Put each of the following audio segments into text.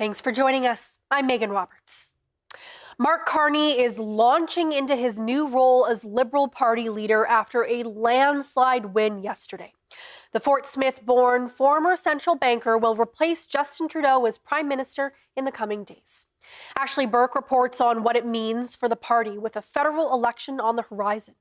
Thanks for joining us. I'm Megan Roberts. Mark Carney is launching into his new role as Liberal Party leader after a landslide win yesterday. The Fort Smith-born former central banker will replace Justin Trudeau as Prime Minister in the coming days. Ashley Burke reports on what it means for the party with a federal election on the horizon.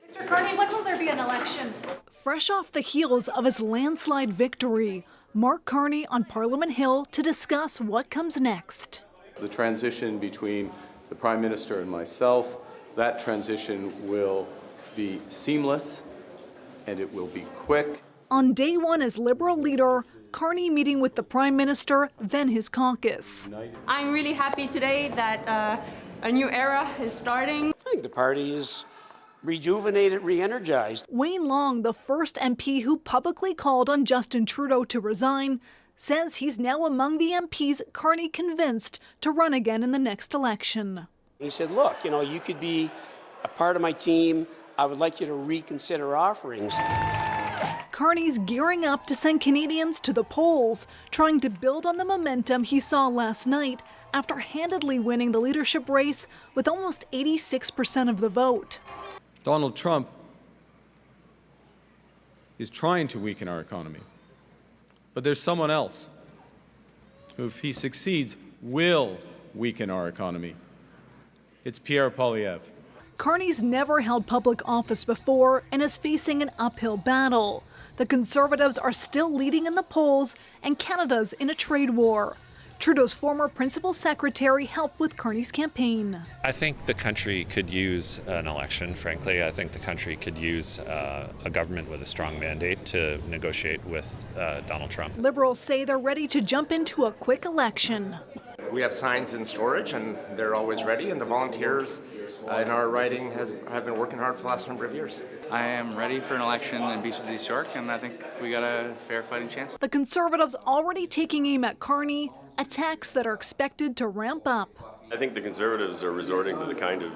Mr. Carney, when will there be an election? Fresh off the heels of his landslide victory, Mark Carney on Parliament Hill to discuss what comes next. The transition between the Prime Minister and myself, that transition will be seamless and it will be quick. On day one as Liberal leader, Carney meeting with the Prime Minister, then his caucus. I'm really happy today that a new era is starting. I think the party is rejuvenated, re-energized. Wayne Long, the first MP who publicly called on Justin Trudeau to resign, says he's now among the MPs Carney convinced to run again in the next election. He said, look, you could be a part of my team. I would like you to reconsider offerings. Carney's gearing up to send Canadians to the polls, trying to build on the momentum he saw last night after handedly winning the leadership race with almost 86% of the vote. Donald Trump is trying to weaken our economy. But there's someone else who, if he succeeds, will weaken our economy. It's Pierre Poilievre. Carney's never held public office before and is facing an uphill battle. The Conservatives are still leading in the polls, and Canada's in a trade war. Trudeau's former principal secretary helped with Carney's campaign. I think the country could use an election, frankly. I think the country could use a government with a strong mandate to negotiate with Donald Trump. Liberals say they're ready to jump into a quick election. We have signs in storage and they're always ready, and the volunteers in our riding have been working hard for the last number of years. I am ready for an election in Beaches East York, and I think we got a fair fighting chance. The Conservatives already taking aim at Carney, attacks that are expected to ramp up. I think the Conservatives are resorting to the kind of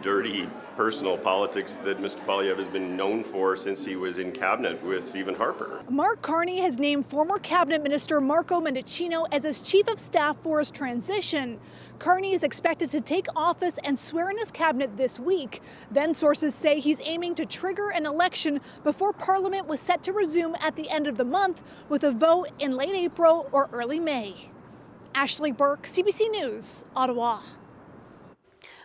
dirty personal politics that Mr. Poilievre has been known for since he was in cabinet with Stephen Harper. Mark Carney has named former cabinet minister Marco Mendicino as his chief of staff for his transition. Carney is expected to take office and swear in his cabinet this week. Then sources say he's aiming to trigger an election before Parliament was set to resume at the end of the month, with a vote in late April or early May. Ashley Burke, CBC News, Ottawa.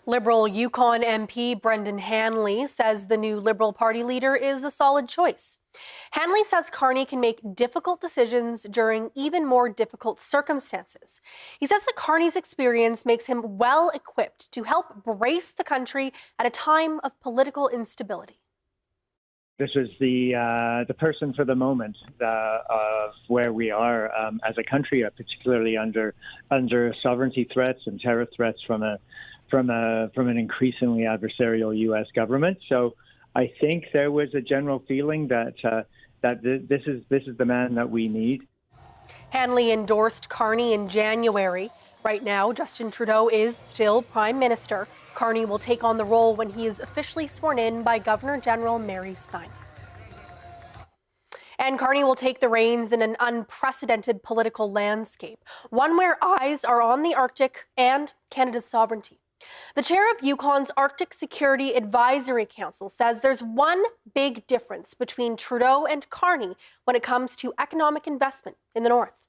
Liberal Yukon MP Brendan Hanley says the new Liberal Party leader is a solid choice. Hanley says Carney can make difficult decisions during even more difficult circumstances. He says that Carney's experience makes him well equipped to help brace the country at a time of political instability. This is the person for the moment of where we are as a country, particularly under sovereignty threats and terror threats from an increasingly adversarial U.S. government. So I think there was a general feeling that this is the man that we need. Hanley endorsed Carney in January. Right now, Justin Trudeau is still Prime Minister. Carney will take on the role when he is officially sworn in by Governor General Mary Simon. And Carney will take the reins in an unprecedented political landscape, one where eyes are on the Arctic and Canada's sovereignty. The chair of Yukon's Arctic Security Advisory Council says there's one big difference between Trudeau and Carney when it comes to economic investment in the North.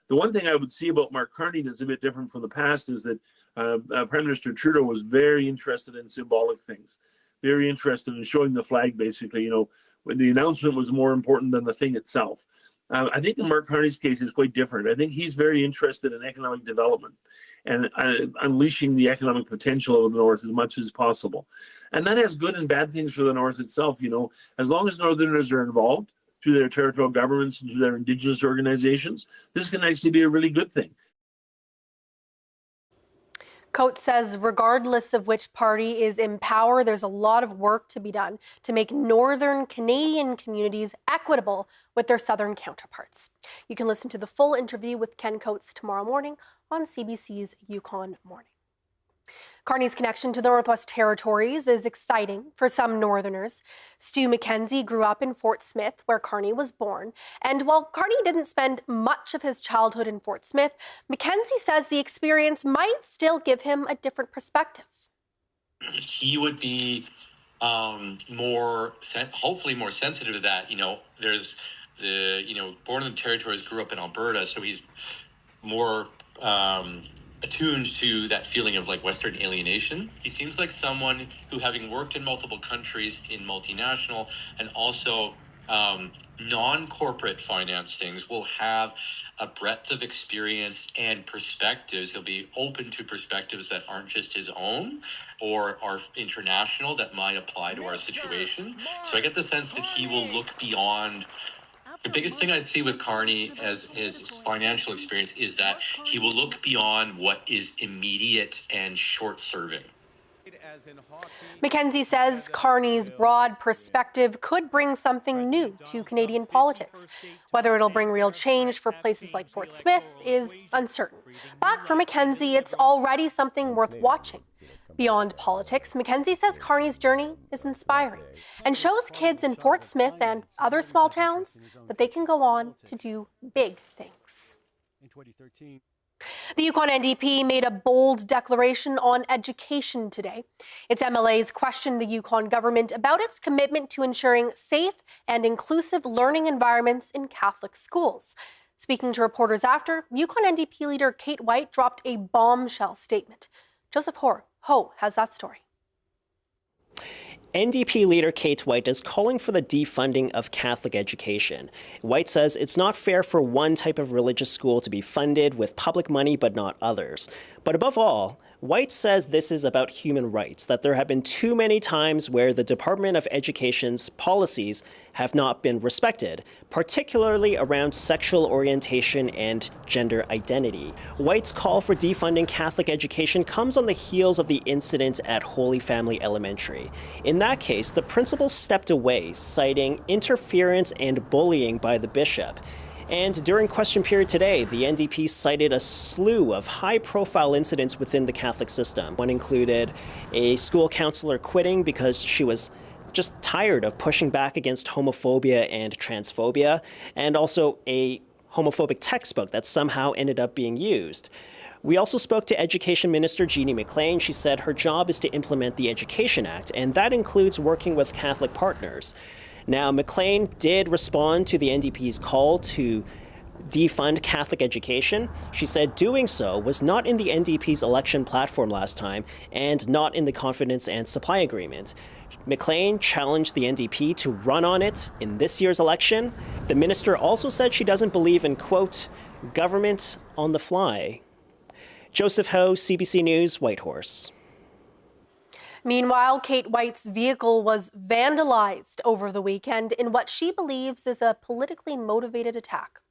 The one thing I would see about Mark Carney that's a bit different from the past is that Prime Minister Trudeau was very interested in symbolic things, very interested in showing the flag, basically. When the announcement was more important than the thing itself. I think in Mark Carney's case is quite different. I think he's very interested in economic development and unleashing the economic potential of the North as much as possible. And that has good and bad things for the North itself. As long as Northerners are involved through their territorial governments and through their Indigenous organizations, this can actually be a really good thing. Coates says regardless of which party is in power, there's a lot of work to be done to make Northern Canadian communities equitable with their Southern counterparts. You can listen to the full interview with Ken Coates tomorrow morning on CBC's Yukon Morning. Carney's connection to the Northwest Territories is exciting for some Northerners. Stu McKenzie grew up in Fort Smith, where Carney was born. And while Carney didn't spend much of his childhood in Fort Smith, McKenzie says the experience might still give him a different perspective. He would be hopefully more sensitive to that. There's born in the territories, grew up in Alberta, so he's more attuned to that feeling of like Western alienation. He seems like someone who, having worked in multiple countries in multinational and also non-corporate finance things, will have a breadth of experience and perspectives. He'll be open to perspectives that aren't just his own or are international that might apply to our situation. So I get the sense that he will look beyond. The biggest thing I see with Carney as his financial experience is that he will look beyond what is immediate and short-serving. McKenzie says Carney's broad perspective could bring something new to Canadian politics. Whether it'll bring real change for places like Fort Smith is uncertain. But for McKenzie, it's already something worth watching. Beyond politics, McKenzie says Carney's journey is inspiring and shows kids in Fort Smith and other small towns that they can go on to do big things. In 2013. The Yukon NDP made a bold declaration on education today. Its MLAs questioned the Yukon government about its commitment to ensuring safe and inclusive learning environments in Catholic schools. Speaking to reporters after, Yukon NDP leader Kate White dropped a bombshell statement. Joseph Ho has that story. NDP leader Kate White is calling for the defunding of Catholic education. White says it's not fair for one type of religious school to be funded with public money but not others. But above all, White says this is about human rights, that there have been too many times where the Department of Education's policies have not been respected, particularly around sexual orientation and gender identity. White's call for defunding Catholic education comes on the heels of the incident at Holy Family Elementary. In that case, the principal stepped away, citing interference and bullying by the bishop. And during question period today, the NDP cited a slew of high-profile incidents within the Catholic system. One included a school counselor quitting because she was just tired of pushing back against homophobia and transphobia, and also a homophobic textbook that somehow ended up being used. We also spoke to Education Minister Jeannie McLean. She said her job is to implement the Education Act, and that includes working with Catholic partners. Now, McLean did respond to the NDP's call to defund Catholic education. She said doing so was not in the NDP's election platform last time and not in the confidence and supply agreement. McLean challenged the NDP to run on it in this year's election. The minister also said she doesn't believe in, quote, government on the fly. Joseph Ho, CBC News, Whitehorse. Meanwhile, Kate White's vehicle was vandalized over the weekend in what she believes is a politically motivated attack.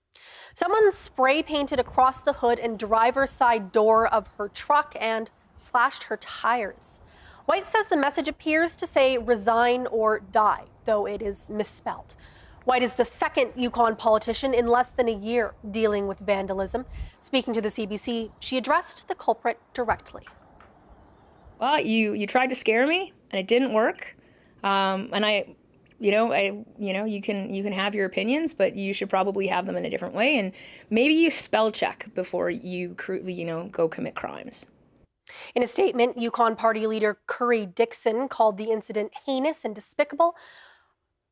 Someone spray painted across the hood and driver's side door of her truck and slashed her tires. White says the message appears to say resign or die, though it is misspelled. White is the second Yukon politician in less than a year dealing with vandalism. Speaking to the CBC, she addressed the culprit directly. Well, you tried to scare me, and it didn't work. And you can have your opinions, but you should probably have them in a different way. And maybe you spell check before you go commit crimes. In a statement, Yukon Party leader Curry Dixon called the incident heinous and despicable.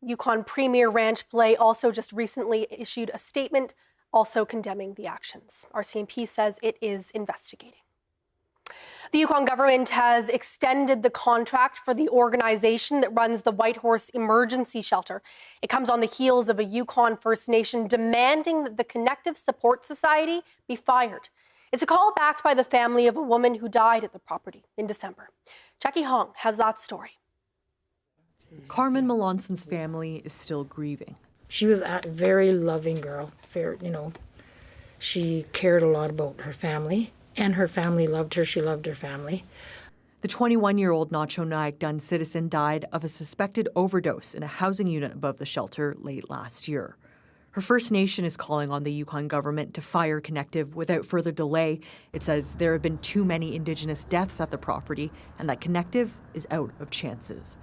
Yukon Premier Ranch Blais also just recently issued a statement also condemning the actions. RCMP says it is investigating. The Yukon government has extended the contract for the organization that runs the Whitehorse Emergency Shelter. It comes on the heels of a Yukon First Nation demanding that the Connective Support Society be fired. It's a call backed by the family of a woman who died at the property in December. Jackie Hong has that story. Carmen Melanson's family is still grieving. She was a very loving girl. She cared a lot about her family. And her family loved her. She loved her family. The 21-year-old Nacho Nyack Dun citizen died of a suspected overdose in a housing unit above the shelter late last year. Her First Nation is calling on the Yukon government to fire Connective without further delay. It says there have been too many Indigenous deaths at the property and that Connective is out of chances.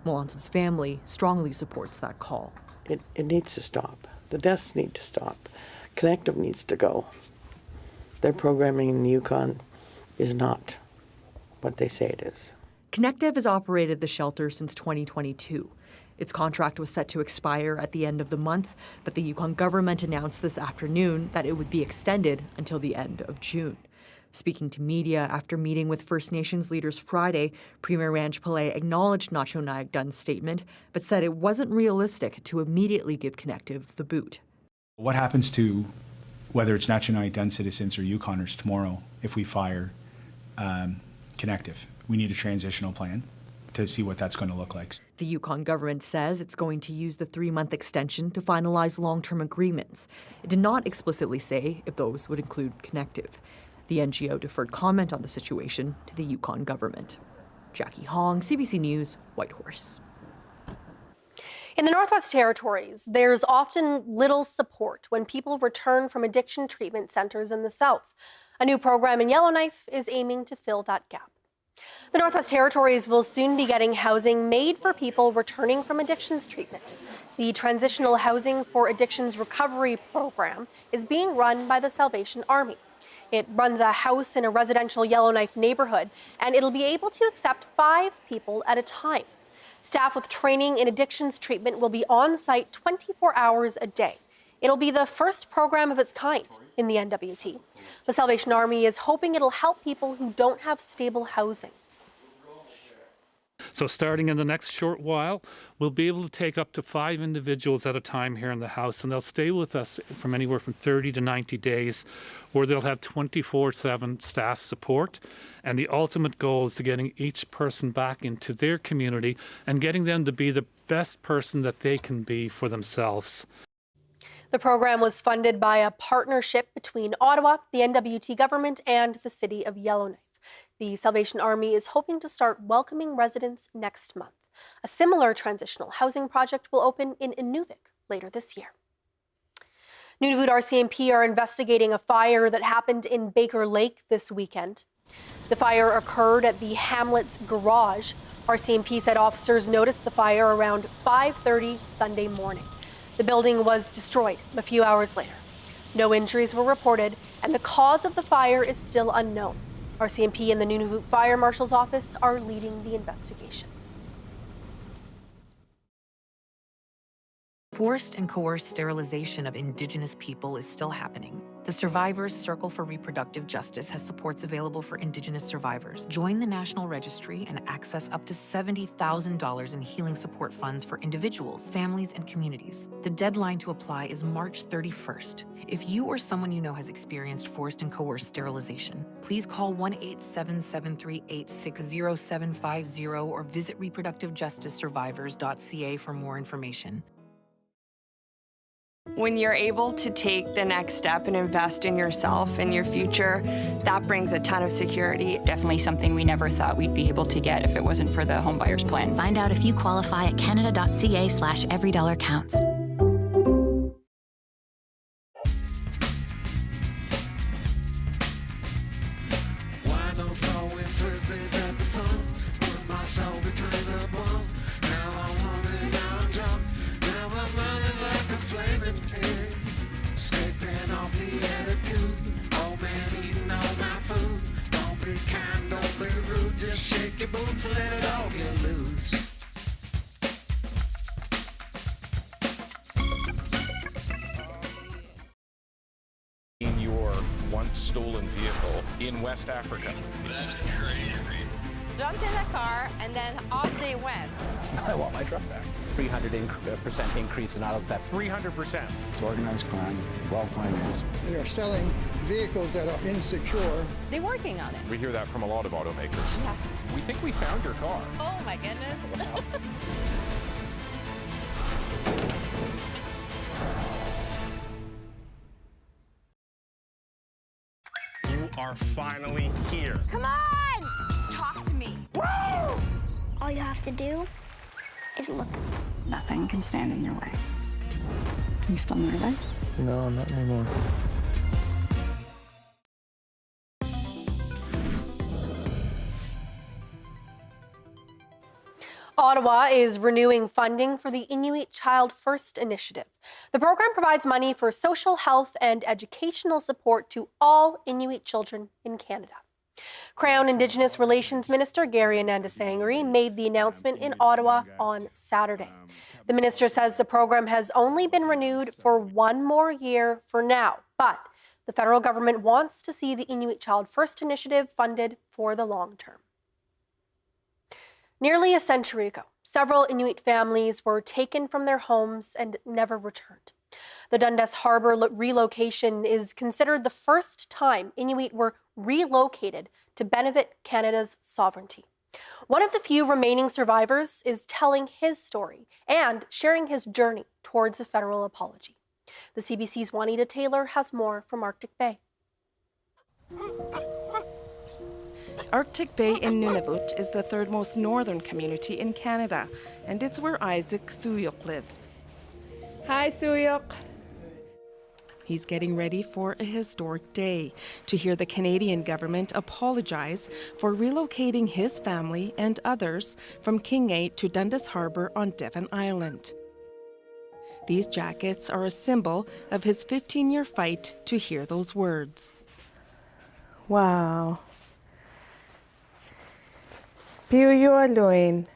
Molanson's family strongly supports that call. It needs to stop. The deaths need to stop. Connective needs to go. Their programming in the Yukon is not what they say it is. Connective has operated the shelter since 2022. Its contract was set to expire at the end of the month, but the Yukon government announced this afternoon that it would be extended until the end of June. Speaking to media after meeting with First Nations leaders Friday, Premier Ranj Pillay acknowledged Nacho Nayak Dun's statement, but said it wasn't realistic to immediately give Connective the boot. What happens to whether it's Nacho Nayak Dun citizens or Yukoners tomorrow if we fire Connective? We need a transitional plan to see what that's going to look like. The Yukon government says it's going to use the 3-month extension to finalize long-term agreements. It did not explicitly say if those would include Connective. The NGO deferred comment on the situation to the Yukon government. Jackie Hong, CBC News, Whitehorse. In the Northwest Territories, there's often little support when people return from addiction treatment centers in the South. A new program in Yellowknife is aiming to fill that gap. The Northwest Territories will soon be getting housing made for people returning from addictions treatment. The Transitional Housing for Addictions Recovery program is being run by the Salvation Army. It runs a house in a residential Yellowknife neighborhood, and it'll be able to accept 5 people at a time. Staff with training in addictions treatment will be on site 24 hours a day. It'll be the first program of its kind in the NWT. The Salvation Army is hoping it'll help people who don't have stable housing. So starting in the next short while, we'll be able to take up to 5 individuals at a time here in the house, and they'll stay with us from anywhere from 30 to 90 days, where they'll have 24/7 staff support. And the ultimate goal is to getting each person back into their community and getting them to be the best person that they can be for themselves. The program was funded by a partnership between Ottawa, the NWT government, and the city of Yellowknife. The Salvation Army is hoping to start welcoming residents next month. A similar transitional housing project will open in Inuvik later this year. Nunavut RCMP are investigating a fire that happened in Baker Lake this weekend. The fire occurred at the Hamlet's garage. RCMP said officers noticed the fire around 5:30 Sunday morning. The building was destroyed a few hours later. No injuries were reported, and the cause of the fire is still unknown. RCMP and the Nunavut Fire Marshal's office are leading the investigation. Forced and coerced sterilization of Indigenous people is still happening. The Survivors Circle for Reproductive Justice has supports available for Indigenous survivors. Join the National Registry and access up to $70,000 in healing support funds for individuals, families, and communities. The deadline to apply is March 31st. If you or someone you know has experienced forced and coerced sterilization, please call 1-877-386-0750 or visit reproductivejusticesurvivors.ca for more information. When you're able to take the next step and invest in yourself and your future, that brings a ton of security. Definitely something we never thought we'd be able to get if it wasn't for the homebuyers plan. Find out if you qualify at canada.ca/everydollar-counts. In your once stolen vehicle in West Africa. Jumped in the car and then off they went. I want my truck back. 300% increase in auto theft. 300%. It's organized crime, well-financed. They are selling vehicles that are insecure. They're working on it. We hear that from a lot of automakers. Yeah. We think we found your car. Oh my goodness. Wow. You are finally here. Come on! Just talk to me. Woo! All you have to do is look. Nothing can stand in your way. You still on advice? No, not anymore. Ottawa is renewing funding for the Inuit Child First Initiative. The program provides money for social, health, and educational support to all Inuit children in Canada. Crown Indigenous Relations Minister Gary Anandasangri made the announcement in Ottawa on Saturday. The minister says the program has only been renewed for 1 more year for now, but the federal government wants to see the Inuit Child First Initiative funded for the long term. Nearly a century ago, several Inuit families were taken from their homes and never returned. The Dundas Harbour relocation is considered the first time Inuit were relocated to benefit Canada's sovereignty. One of the few remaining survivors is telling his story and sharing his journey towards a federal apology. The CBC's Juanita Taylor has more from Arctic Bay. Arctic Bay in Nunavut is the third most northern community in Canada, and it's where Isaac Suyuk lives. Hi, Suyuk. He's getting ready for a historic day to hear the Canadian government apologize for relocating his family and others from Kingate to Dundas Harbour on Devon Island. These jackets are a symbol of his 15-year fight to hear those words. Wow. Piu you are doing.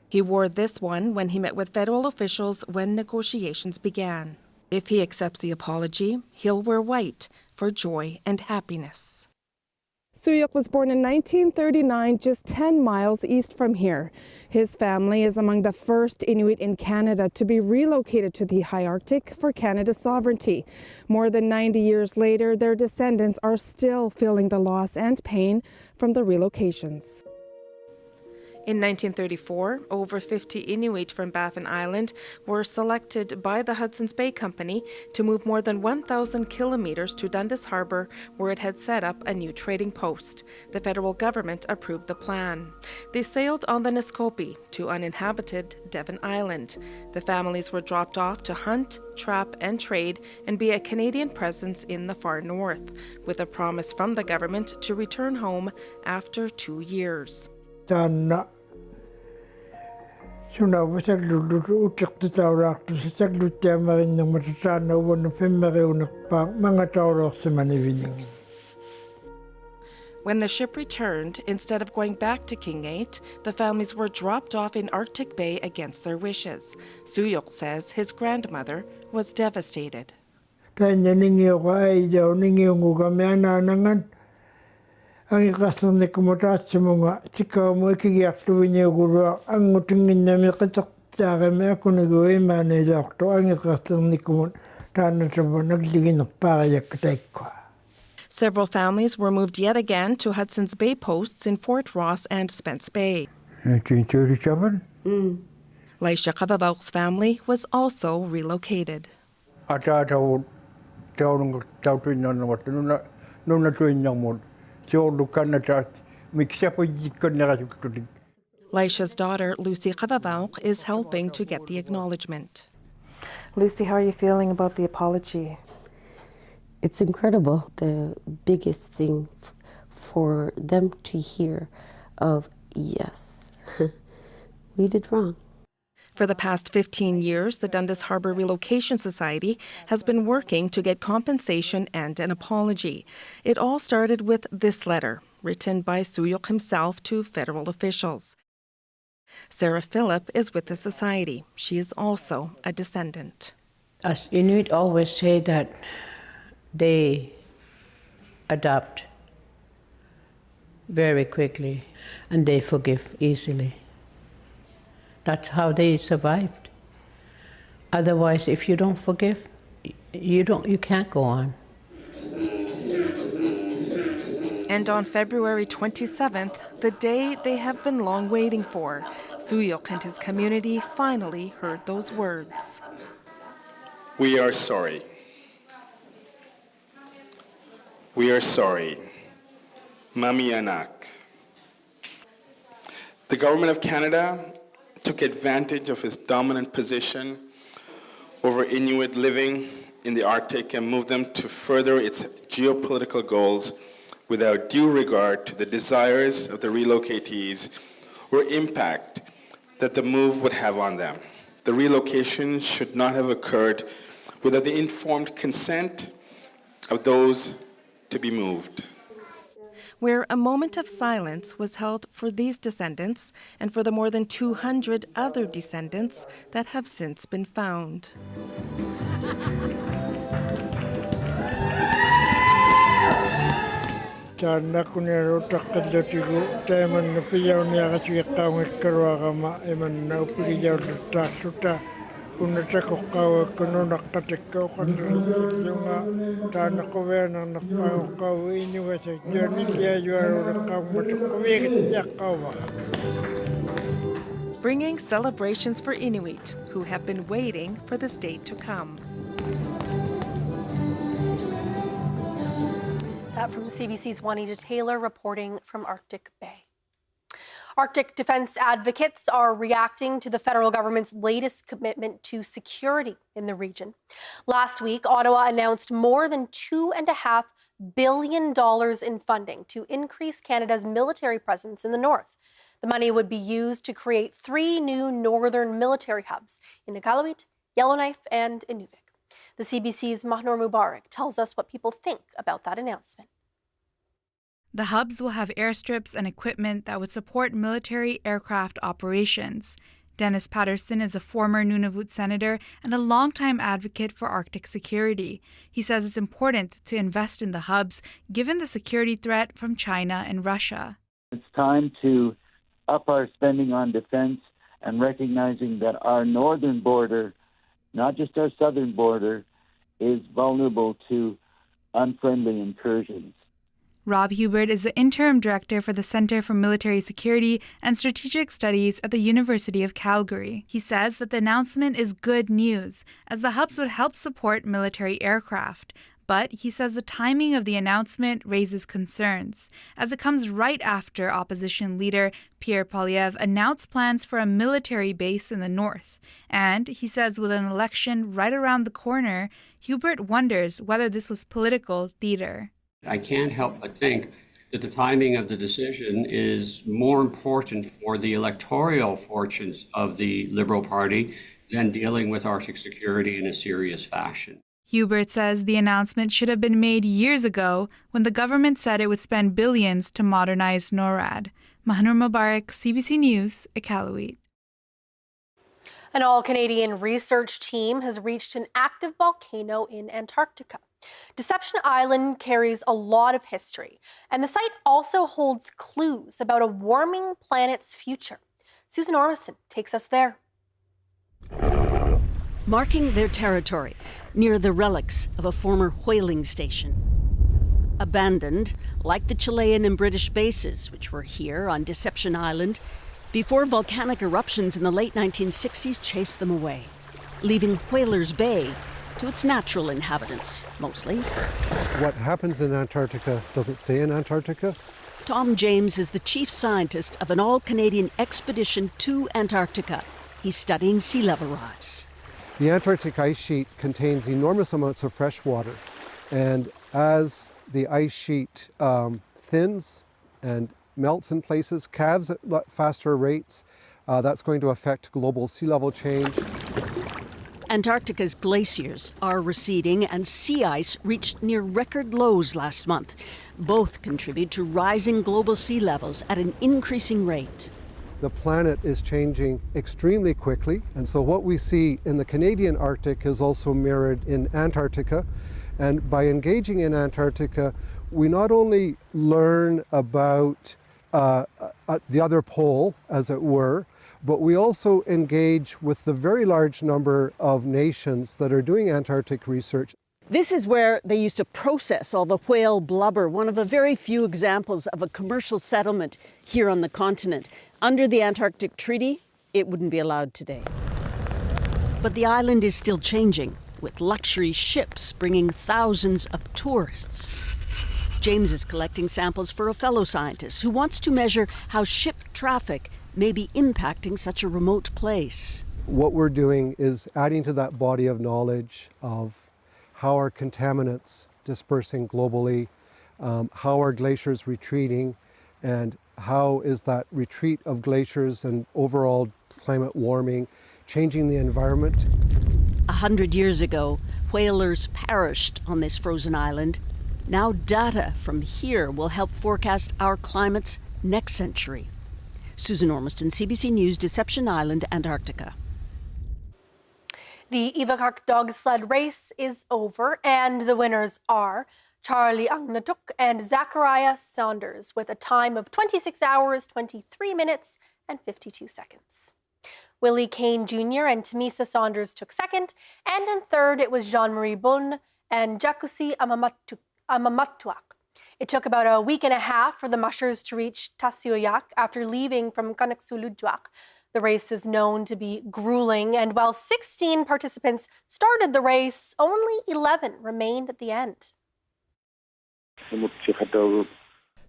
He wore this one when he met with federal officials when negotiations began. If he accepts the apology, he'll wear white for joy and happiness. Suyuk was born in 1939, just 10 miles east from here. His family is among the first Inuit in Canada to be relocated to the high Arctic for Canada's sovereignty. More than 90 years later, their descendants are still feeling the loss and pain from the relocations. In 1934, over 50 Inuit from Baffin Island were selected by the Hudson's Bay Company to move more than 1,000 kilometers to Dundas Harbour, where it had set up a new trading post. The federal government approved the plan. They sailed on the Nisqually to uninhabited Devon Island. The families were dropped off to hunt, trap, and trade and be a Canadian presence in the far north, with a promise from the government to return home after 2 years. Tanna suna wasaglulut utiktatawlaqtu sasagluttiamarinna matatana uwana femmariunaqpa mangatawlorsimaniviningin. When the ship returned, instead of going back to Kingate, the families were dropped off in Arctic Bay against their wishes. Suyuk says his grandmother was devastated. Tanya ningiyuqa aidaw ningiyunguga miananangan. Ang ikasarni kumutatsimunga sikaumu ikigiartuvinyugulua angutinginnami qitaqtaarimi akuniguи maanilaortu ang ikasarni kumun taanatamu nagliginerpaariyakkataikwa. Several families were moved yet again to Hudson's Bay posts in Fort Ross and Spence Bay. 1937? Laisha Kavavauq's family was also relocated. Laisha's daughter, Lucy Kavavauq, is helping to get the acknowledgement. Lucy, how are you feeling about the apology? It's incredible. The biggest thing for them to hear of, yes, we did wrong. For the past 15 years, the Dundas Harbour Relocation Society has been working to get compensation and an apology. It all started with this letter, written by Suyuk himself to federal officials. Sarah Phillip is with the society. She is also a descendant. Us Inuit always say that they adapt very quickly and they forgive easily. That's how they survived. Otherwise, if you don't forgive, you can't go on. And on February 27th, the day they have been long waiting for, Suyuk and his community finally heard those words. We are sorry. We are sorry. Mami anak. The Government of Canada took advantage of its dominant position over Inuit living in the Arctic and moved them to further its geopolitical goals without due regard to the desires of the relocatees or impact that the move would have on them. The relocation should not have occurred without the informed consent of those to be moved. Where a moment of silence was held for these descendants and for the more than 200 other descendants that have since been found. Sana kunero takadlatigo taman na piyaw niya kasi kawang karwagama eman na upiyaw ta suta unatako kawa kuno nakatikaw kanrikiyo nga tana ko wena nakpaw kaw inyo kasi jani liya yuaro nakaw matukawik ya kawa. Bringing celebrations for Inuit who have been waiting for this day to come. That from CBC's Juanita Taylor reporting from Arctic Bay. Arctic defense advocates are reacting to the federal government's latest commitment to security in the region. Last week, Ottawa announced more than $2.5 billion in funding to increase Canada's military presence in the north. The money would be used to create 3 new northern military hubs in Iqaluit, Yellowknife, and Inuvik. The CBC's Mahnur Mubarak tells us what people think about that announcement. The hubs will have airstrips and equipment that would support military aircraft operations. Dennis Patterson is a former Nunavut senator and a longtime advocate for Arctic security. He says it's important to invest in the hubs given the security threat from China and Russia. It's time to up our spending on defense and recognizing that our northern border, not just our southern border, is vulnerable to unfriendly incursions. Rob Hubert is the interim director for the Centre for Military Security and Strategic Studies at the University of Calgary. He says that the announcement is good news, as the hubs would help support military aircraft. But he says the timing of the announcement raises concerns, as it comes right after opposition leader Pierre Poilievre announced plans for a military base in the north. And he says with an election right around the corner, Hubert wonders whether this was political theater. I can't help but think that the timing of the decision is more important for the electoral fortunes of the Liberal Party than dealing with Arctic security in a serious fashion. Hubert says the announcement should have been made years ago when the government said it would spend billions to modernize NORAD. Mahnur Mubarak, CBC News, Iqaluit. An all-Canadian research team has reached an active volcano in Antarctica. Deception Island carries a lot of history, and the site also holds clues about a warming planet's future. Susan Ormiston takes us there. Marking their territory near the relics of a former whaling station. Abandoned, like the Chilean and British bases, which were here on Deception Island, before volcanic eruptions in the late 1960s chased them away, leaving Whalers Bay to its natural inhabitants, mostly. What happens in Antarctica doesn't stay in Antarctica. Tom James is the chief scientist of an all-Canadian expedition to Antarctica. He's studying sea level rise. The Antarctic ice sheet contains enormous amounts of fresh water, and as the ice sheet thins and melts in places, calves at faster rates, that's going to affect global sea level change. Antarctica's glaciers are receding and sea ice reached near record lows last month. Both contribute to rising global sea levels at an increasing rate. The planet is changing extremely quickly, and so what we see in the Canadian Arctic is also mirrored in Antarctica. And by engaging in Antarctica, we not only learn about the other pole, as it were, but we also engage with the very large number of nations that are doing Antarctic research. This is where they used to process all the whale blubber, one of a very few examples of a commercial settlement here on the continent. Under the Antarctic Treaty, it wouldn't be allowed today. But the island is still changing, with luxury ships bringing thousands of tourists. James is collecting samples for a fellow scientist who wants to measure how ship traffic may be impacting such a remote place. What we're doing is adding to that body of knowledge of how are contaminants dispersing globally, how are glaciers retreating, and how is that retreat of glaciers and overall climate warming changing the environment. 100 years ago, whalers perished on this frozen island. Now data from here will help forecast our climates next century. Susan Ormiston, CBC News, Deception Island, Antarctica. The Ivakak dog sled race is over, and the winners are Charlie Angnatuk and Zachariah Saunders with a time of 26 hours, 23 minutes, and 52 seconds. Willie Kane Jr. and Tamisa Saunders took second, and in third it was Jean-Marie Buln and Jakusi Amamatuak. It took about a week and a half for the mushers to reach Tasioyak after leaving from Kanaksuludjuak. The race is known to be grueling, and while 16 participants started the race, only 11 remained at the end.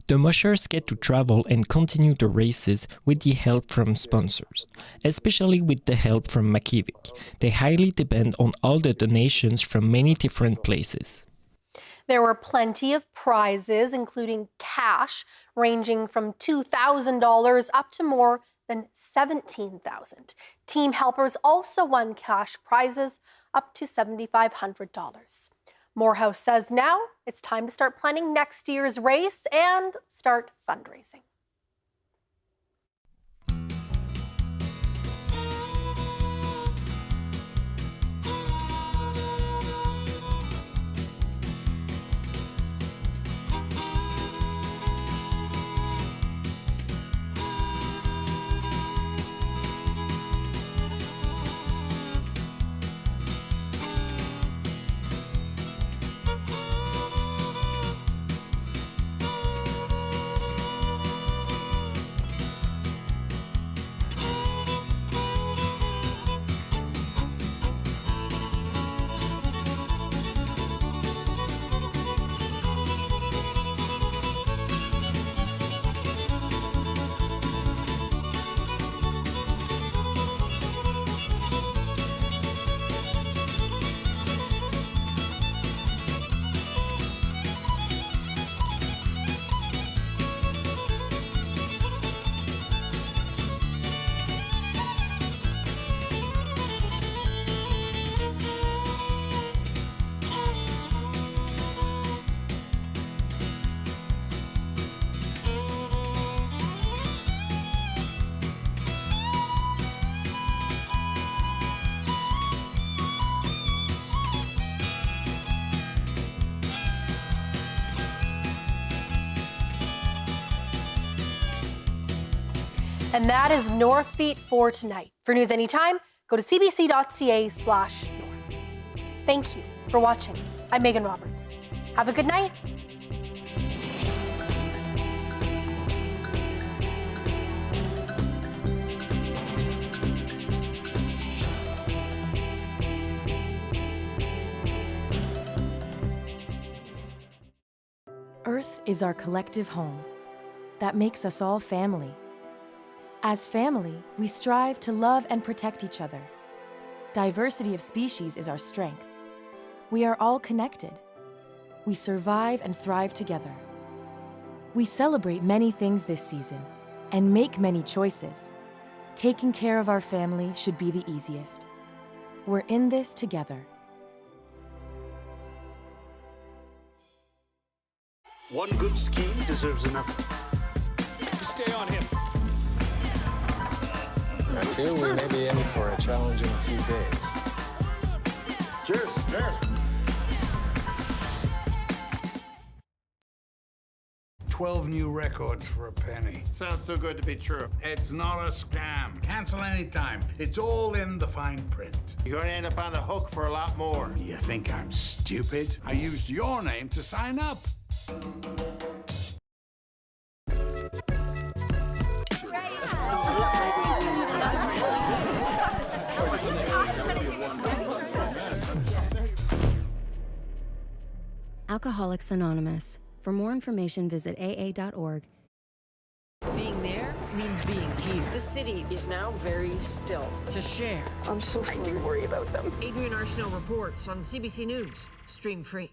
The mushers get to travel and continue the races with the help from sponsors, especially with the help from Makivik. They highly depend on all the donations from many different places. There were plenty of prizes, including cash, ranging from $2,000 up to more than $17,000. Team helpers also won cash prizes up to $7,500. Morehouse says now it's time to start planning next year's race and start fundraising. And that is Northbeat for tonight. For news anytime, go to cbc.ca/north. Thank you for watching. I'm Megan Roberts. Have a good night. Earth is our collective home. That makes us all family. As family, we strive to love and protect each other. Diversity of species is our strength. We are all connected. We survive and thrive together. We celebrate many things this season and make many choices. Taking care of our family should be the easiest. We're in this together. One good scheme deserves another. Stay on him. I feel we may be in for a challenging few days. Cheers. Cheers. 12 new records for a penny. Sounds too good to be true. It's not a scam. Cancel anytime. It's all in the fine print. You're going to end up on the hook for a lot more. You think I'm stupid? I used your name to sign up. Alcoholics Anonymous. For more information, visit aa.org. Being there means being here. The city is now very still. To share. I do worry about them. Adrienne Arsenault reports on CBC News. Stream free.